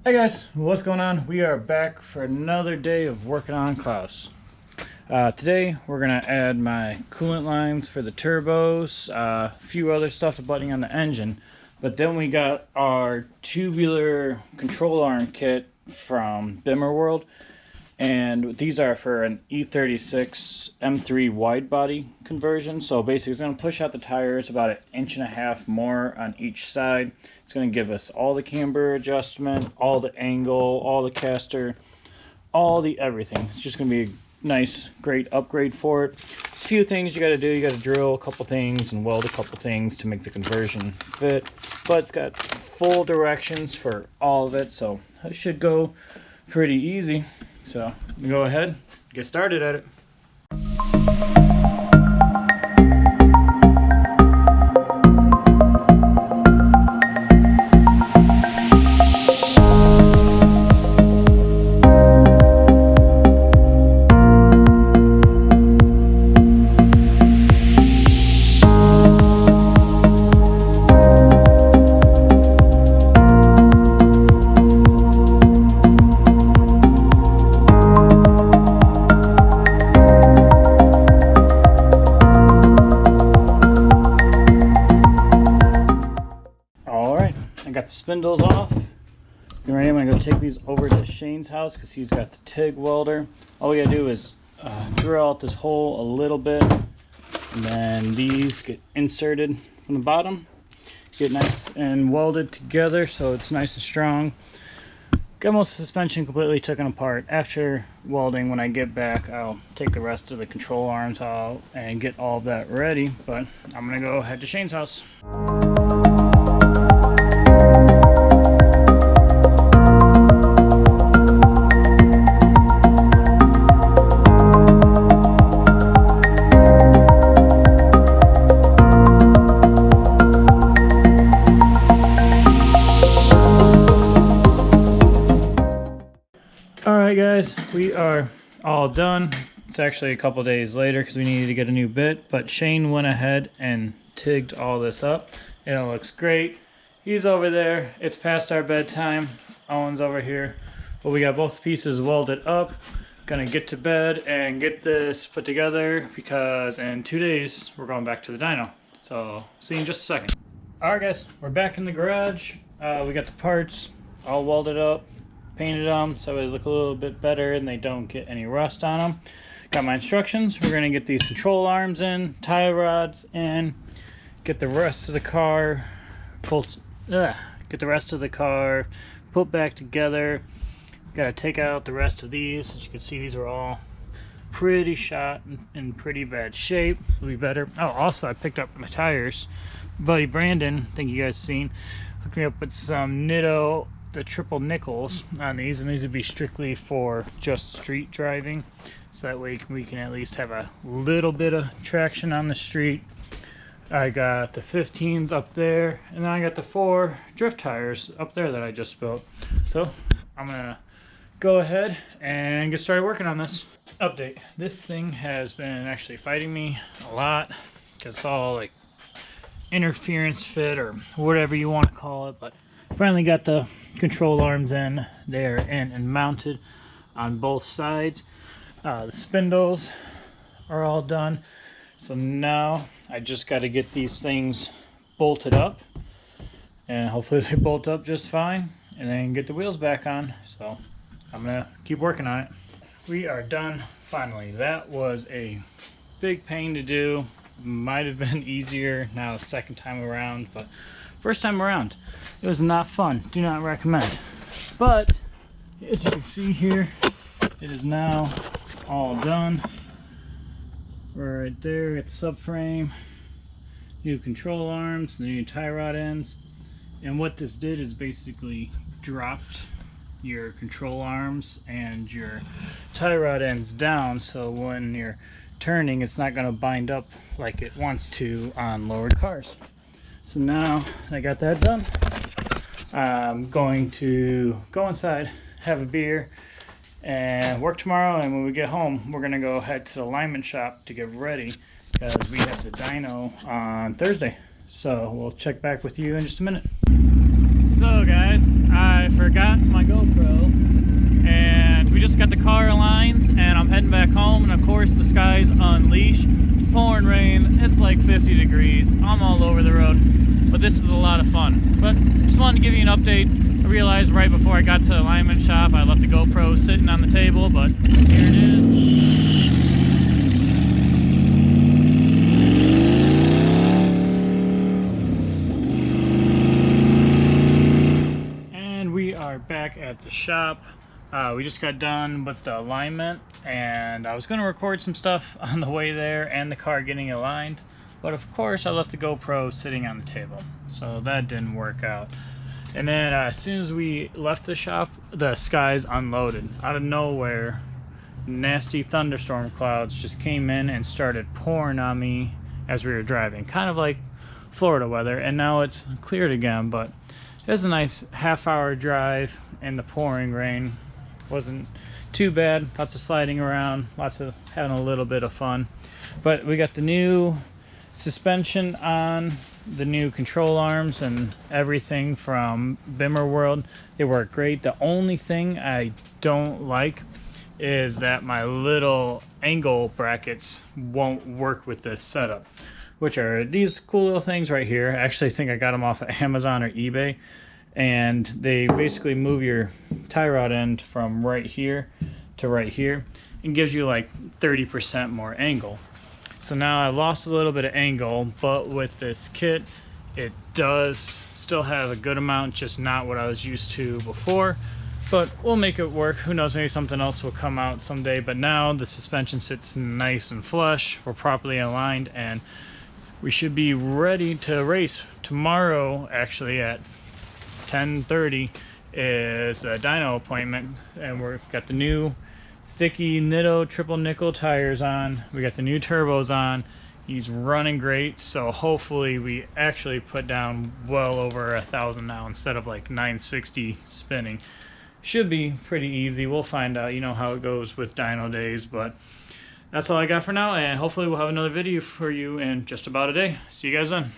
Hey guys, what's going on? We are back for another day of working on Klaus. Today we're going to add my coolant lines for the turbos, a few other stuff to buttoning on the engine, but then we got our tubular control arm kit from Bimmer World, and these are for an E36 M3 wide body conversion. So basically it's going to push out the tires about 1.5 inches more on each side. It's going to give us all the camber adjustment, all the angle, all the caster, all the everything. It's just going to be a nice, great upgrade for it. There's a few things you got to do. You got to drill a couple things and weld a couple things to make the conversion fit. But it's got full directions for all of it, so it should go pretty easy. So go ahead, get started at it. Got the spindles off. And right, I'm gonna go take these over to Shane's house because he's got the TIG welder. All we gotta do is drill out this hole a little bit, and then these get inserted from the bottom, get nice and welded together so it's nice and strong. Got most of the suspension completely taken apart. After welding, when I get back, I'll take the rest of the control arms out and get all of that ready. But I'm gonna go head to Shane's house. Alright guys, we are all done. It's actually a couple days later because we needed to get a new bit, but Shane went ahead and tigged all this up and it looks great. He's over there. It's past our bedtime. Owen's over here. But we got both pieces welded up. Gonna get to bed and get this put together because in 2 days we're going back to the dyno. So see you in just a second. Alright guys, we're back in the garage. We got the parts all welded up, painted them so they look a little bit better and they don't get any rust on them. Got my instructions. We're going to get these control arms in, tie rods in, get the rest of the car put back together. Got to take out the rest of these. As you can see, these are all pretty shot in pretty bad shape. It'll be better. Oh, also I picked up my tires. Buddy Brandon, I think you guys seen, hooked me up with some Nitto, the triple nickels on these, and these would be strictly for just street driving, so that way we can at least have a little bit of traction on the street. I got the 15s up there, and then I got the 4 drift tires up there that I just built. So I'm gonna go ahead and get started working on this. Update: this thing has been actually fighting me a lot because it's all like interference fit or whatever you want to call it, but finally got the control arms in. They are in and mounted on both sides. The spindles are all done, so now I just got to get these things bolted up, and hopefully they bolt up just fine, and then get the wheels back on. So I'm gonna keep working on it. We are done finally. That was a big pain to do. Might have been easier now the second time around, but first time around it was not fun. Do not recommend. But as you can see here, it is now all done. Right there, it's subframe, new control arms, the new tie rod ends, and what this did is basically dropped your control arms and your tie rod ends down, so when you're turning it's not going to bind up like it wants to on lowered cars. So now I got that done. I'm going to go inside, have a beer, and work tomorrow, and when we get home we're going to go head to the alignment shop to get ready because we have the dyno on Thursday. So we'll check back with you in just a minute. So guys, I forgot my GoPro course, the sky's unleashed. It's pouring rain. It's like 50 degrees. I'm all over the road, but this is a lot of fun. But just wanted to give you an update. I realized right before I got to the alignment shop, I left the GoPro sitting on the table, but here it is. Back at the shop. We just got done with the alignment, and I was going to record some stuff on the way there and the car getting aligned, but of course I left the GoPro sitting on the table, so that didn't work out. And then as soon as we left the shop, the skies unloaded. Out of nowhere, nasty thunderstorm clouds just came in and started pouring on me as we were driving, kind of like Florida weather. And now it's cleared again, but it was a nice half-hour drive in the pouring rain. Wasn't too bad. Lots of sliding around, lots of having a little bit of fun. But we got the new suspension on, the new control arms and everything from Bimmer World. They work great. The only thing I don't like is that my little angle brackets won't work with this setup, which are these cool little things right here. I actually think I got them off of Amazon or eBay, and they basically move your tie rod end from right here to right here and gives you like 30% more angle. So now I lost a little bit of angle, but with this kit it does still have a good amount, just not what I was used to before, but we'll make it work. Who knows, maybe something else will come out someday. But now the suspension sits nice and flush, we're properly aligned, and we should be ready to race. Tomorrow, actually, at 10:30 is a dyno appointment, and we've got the new sticky Nitto triple nickel tires on. We got the new turbos on. He's running great, so hopefully we actually put down well over 1,000 now instead of like 960 spinning. Should be pretty easy. We'll find out. You know how it goes with dyno days, but that's all I got for now, and hopefully we'll have another video for you in just about a day. See you guys then.